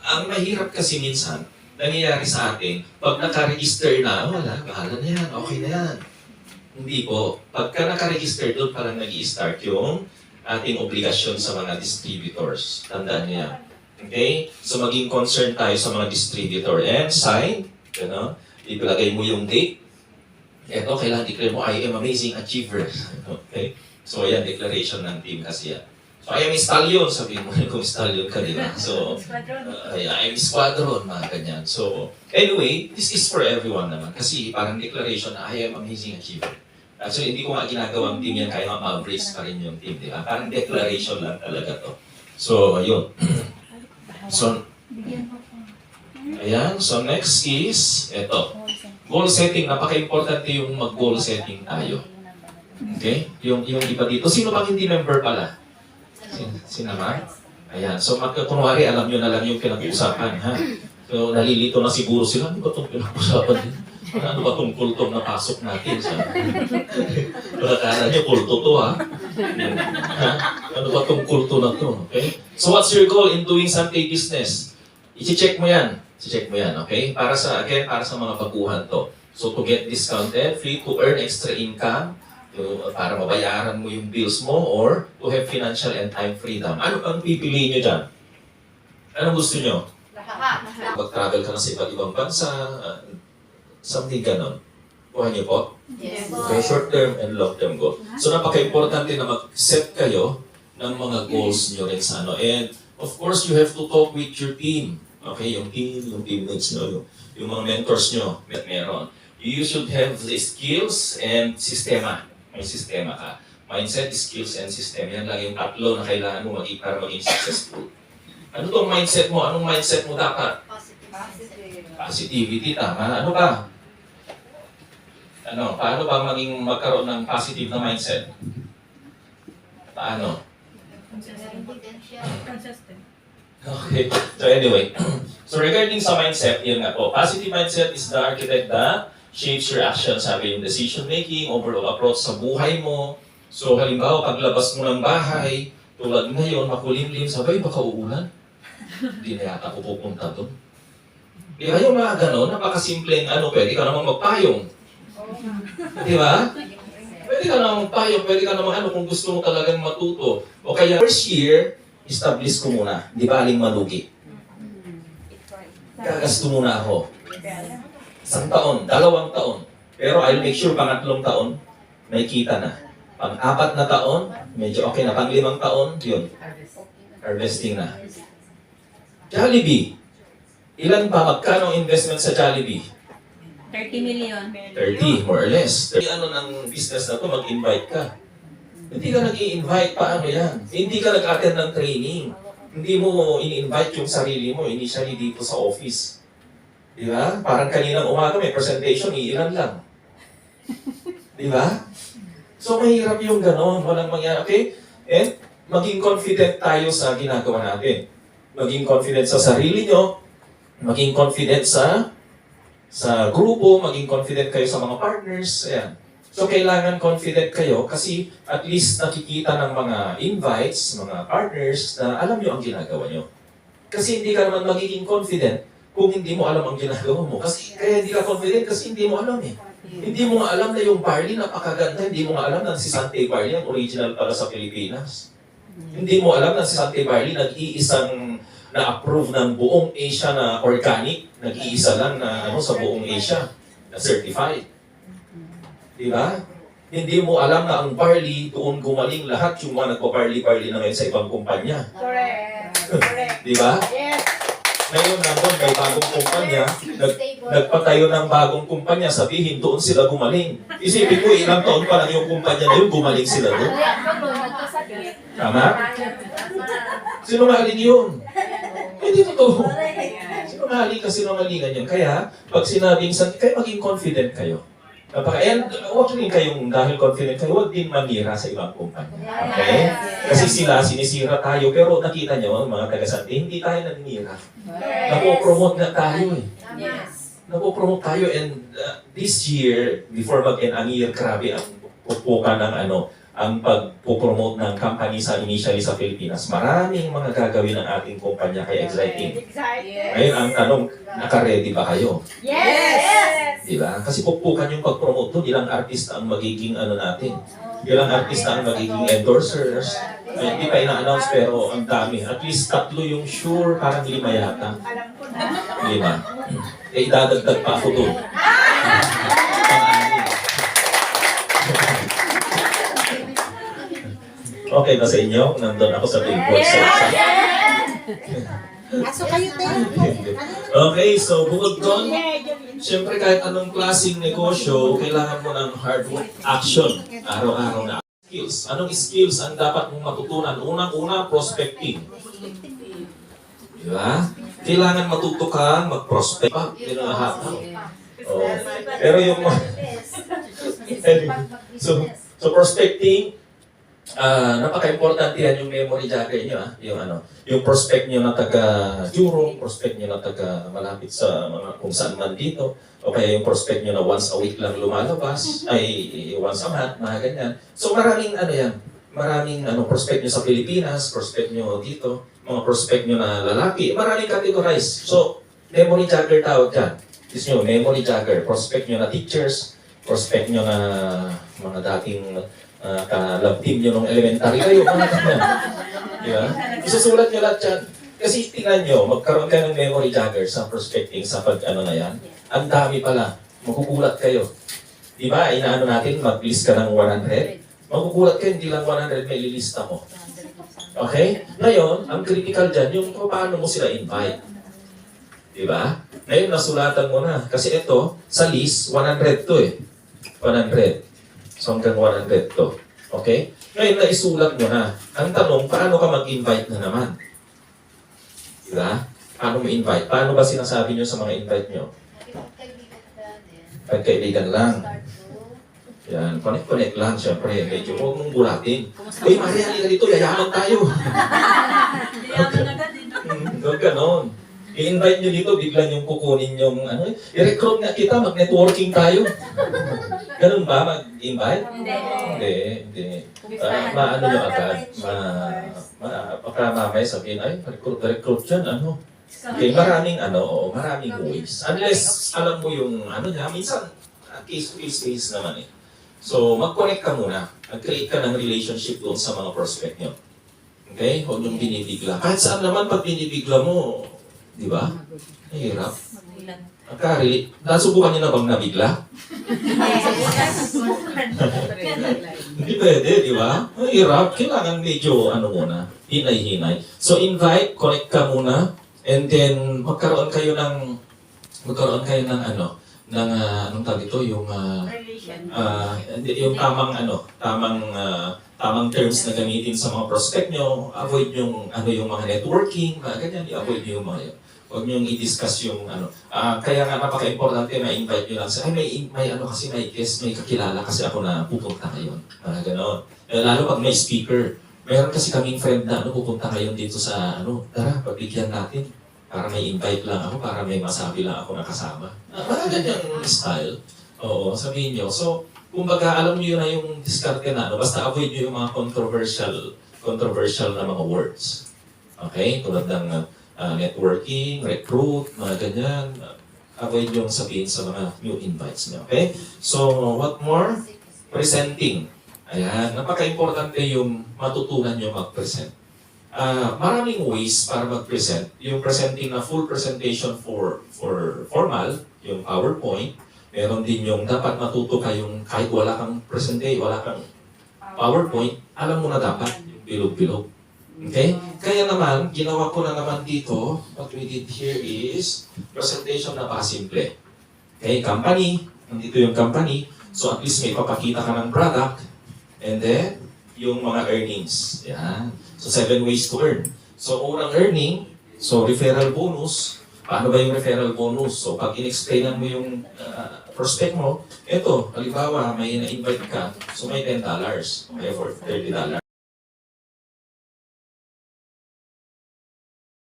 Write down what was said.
Ang mahirap kasi minsan, nangyayari sa atin, pag naka-register na, wala, bahala na yan, okay na yan. Hindi po. Pagka naka-register doon, parang nag-i-start yung ating obligasyon sa mga distributors. Tandaan niyo yan. Okay? So maging concerned tayo sa mga distributor. And sign, ilagay mo yung date. Ito, kailangan declare mo, I am amazing achiever. Okay? So ayan, declaration ng team kasi yan. So I am stallion, sabihin mo kung stallion ka, di ba? So, I am squadron, mga ganyan. So, anyway, this is for everyone naman. Kasi parang declaration na I am amazing achiever. Actually, hindi ko nga ginagawang team yan, kaya nga ma-brace pa rin yung team, di ba? Parang declaration lang talaga to. So, ayun. So, ayan. So, next is, eto. Goal setting. Napaka-importante yung mag-goal setting tayo. Okay? Yung iba dito. Sino pang hindi member pala? Sinama? Ayan. So, kunwari, alam nyo na lang yung pinag-uusapan, ha? So, nalilito na siguro sila. Ano ba itong pinag-uusapan din? Ano ba itong kulto na pasok natin? Akala nyo, kulto to, ha? Ano ba itong kulto na to? Okay? So, what's your goal in doing Sunday business? I-check mo yan. I-check mo yan, okay? Para sa mga baguhan to. So, to get discounted, free to earn extra income, para mabayaran mo yung bills mo, or to have financial and time freedom. Ano ang pipiliin nyo dyan? Anong gusto nyo? Mag-travel ka na sa iba't ibang bansa, something ganon. Kuha niyo po? Yes. Okay, short-term and long-term goal. So, napaka-importante na mag-set kayo ng mga goals nyo rin sa ano. And, of course, you have to talk with your team. Okay, yung teammates nyo, yung mga mentors nyo, meron. You should have the skills and sistema. May sistema ka. Mindset, skills, and system. Yan lang yung tatlo na kailangan mo para maging successful. Ano tong mindset mo? Anong mindset mo dapat? Positivity, tama. Ano ba? Paano ba magkaroon ng positive na mindset? Paano? Consistent. Okay. So anyway, so regarding sa mindset, yun nga po. Positive mindset is the architect that shapes your actions, sabi yung decision making, overall approach sa buhay mo. So halimbawa, paglabas mo ng bahay, tulad ngayon, makulimlim, sabay, baka uulan. Hindi na yata ako pupunta doon. Di ba yung mga ganon, napakasimpleng pwede ka namang magpayong. Di ba? Pwede ka namang magpayong, pwede ka namang kung gusto mo talagang matuto. O kaya, first year, establish ko muna. Di ba aling malugi? Gagasto muna ako. 1 taon, 2 taon. Pero I'll make sure pangatlong taon, may kita na. Pang-4 na taon, medyo okay na. Pang-5 taon, yun. Harvesting na. Jollibee. Ilan pa? Magkano investment sa Jollibee? 30 million. 30, more or less. Ng business na to, mag-invite ka. Hindi ka nag-i-invite, paano yan? Hindi ka nag-attend ng training. Hindi mo in-invite yung sarili mo initially dito sa office. Di ba? Parang kaninang umaga may presentation, iilan lang. Di ba? So mahirap yung gano'n, walang mangyari. Okay? And maging confident tayo sa ginagawa natin. Maging confident sa sarili nyo, maging confident sa grupo, maging confident kayo sa mga partners. Ayan. So, kailangan confident kayo kasi at least nakikita ng mga invites, mga partners na alam nyo ang ginagawa nyo. Kasi hindi ka naman magiging confident kung hindi mo alam ang ginagawa mo. Kaya hindi ka confident kasi hindi mo alam eh. Hindi mo nga alam na yung barley napakaganda. Hindi mo nga alam na si Sante Barley ang original para sa Pilipinas. Hindi mo alam na si Sante Barley nag-iisang na-approve ng buong Asia na organic. Nag-iisa lang na sa buong Asia na certified. Diba? Hindi mo alam na ang barley, doon gumaling lahat yung mga nagpa-barley na ngayon sa ibang kumpanya. Correct. Diba? Yes. Ngayon nandun, may bagong kumpanya, nagpatayo ng bagong kumpanya, sabihin doon sila gumaling. Isipin mo, ilang taon pa lang yung kumpanya na yun, gumaling sila doon. Tama? Sinungaling yun. Hindi totoo. Sinungaling ka, sinungalingan yun. Kaya, pag sinabing, kaya maging confident kayo. And huwag rin kayong dahil confident kayo, huwag din manira sa ibang kumpanya. Okay? Kasi sila, sinisira tayo, pero nakita nyo, mga taga-Sante, hindi tayo naninira. Napopromote na tayo eh. Yes. Napopromote tayo and this year, before mag-end ang year, grabe ang pupukan ng ang pagpupromote ng company sa initially sa Pilipinas. Maraming mga gagawin ng ating kumpanya kay Exciting. Ngayon, ang tanong, naka-ready ba kayo? Yes! Diba? Kasi pukpukan yung pag-promote doon, ilang artista ang magiging ano natin. Ilang artista ang magiging endorsers. Ay, hindi pa ina-announce pero ang dami. At least 3 yung sure, parang 5 yata. 5. Eh, idadagdag pa ako doon. Pang-anim. Okay ba sa inyo? Nandun ako sa billboard section. Aso kayo tayo. Okay, so bukod doon, siyempre kahit anong klaseng negosyo, kailangan mo ng hard work, action, araw-araw na skills. Anong skills ang dapat mong matutunan? Unang-una, prospecting. Di ba? Kailangan matuto kang mag-prospect. Oh. Pero yung so prospecting, napaka-importante yan yung memory jogger nyo, yung prospect nyo na taga-Jurong, prospect nyo na taga-malapit sa mga kung saan man dito, o kaya yung prospect nyo na once a week lang lumalabas, ay once a month, mga ganyan. So maraming maraming prospect nyo sa Pilipinas, prospect nyo dito, mga prospect nyo na lalaki, maraming categorize. So, memory jogger tawag dyan. Is nyo, memory jogger, prospect nyo na teachers, prospect nyo na mga dating ka-love team nyo nung elementary kayo, mga ganyan. Diba? Isusulat nyo lahat yan. Kasi tingnan nyo, magkaroon kayo ng memory jogger sa prospecting, sa na yan. Ang dami pala. Magugulat kayo. Diba, inaano natin, mag-list ka ng 100. Magugulat kayo, hindi lang 100 may ililista mo. Okay? Ngayon, ang critical dyan, yung kung paano mo sila invite. Diba? Ngayon, nasulatan mo na. Kasi ito, sa list, 100 to eh. 100. So hanggang 100 to. Okay? Ngayon, naisulat mo na. Ang tanong, paano ka mag-invite na naman? Diba? Paano mo invite? Paano ba sinasabi nyo sa mga invite nyo? Pagkaibigan lang. Yan, connect lang, syempre. Medyo huwag mong bulatin. Uy, Maria, halika dito, yayaman tayo. Huwag ganon. I-invite nyo dito, bigla yung kukunin yung i-recruit nga kita, mag-networking tayo. Ganun ba, mag-invite? Hindi. Maano nyo agad. Baka mamaya sabihin, ay, recruit yan, Okay, maraming ways. Unless, alam mo yung, minsan, case naman eh. So, mag-connect ka muna. Mag-create ka ng relationship doon sa mga prospect nyo. Okay? Huwag yung binibigla. Kahit saan naman pag binibigla mo, di ba? Mahirap. Nasubukan nyo na bang nabigla? Hindi pwede, di ba? Mahirap. Kailangan medyo, muna, hinay-hinay. So, invite, connect ka muna, and then, magkaroon kayo ng anong tawag ito, yung tamang terms na gamitin sa mga prospect nyo, avoid yung mga networking, mga ganyan, i-avoid nyo yung mga yun. Huwag nyo i-discuss yung kaya nga napaka-importante na invite nyo lang sa, may guest, may kakilala kasi ako na pupunta ngayon. Ganon. Lalo pag may speaker, meron kasi kaming friend na pupunta ngayon dito sa tara, pagbigyan natin. Para may invite lang ako, para may masabi lang ako na kasama. Mga ganyang style. Oo, sabihin nyo. So, kumbaga, alam nyo na yung diskarte na, basta avoid nyo yung mga controversial na mga words. Okay? Tulad ng networking, recruit, mga ganyan. Avoid yung sabihin sa mga new invites nyo. Okay? So, what more? Presenting. Ayan, napaka-importante yung matutunan nyo mag-present. Maraming ways para mag-present. Yung presenting na full presentation for formal, yung PowerPoint. Meron din yung dapat matuto kayong kahit wala kang wala kang PowerPoint, alam mo na dapat yung bilog-bilog. Okay? Kaya naman, ginawa ko na naman dito, what we did here is presentation na pasimple. Okay, company, nandito yung company, so at least may papakita ka ng product, and then, yung mga earnings. Yan. So, 7 ways to earn. So, unang earning, so referral bonus. Paano ba yung referral bonus? So, pag in-explainan mo yung prospect mo, eto, halimbawa, may na-invite ka, so may $10, okay, for $30.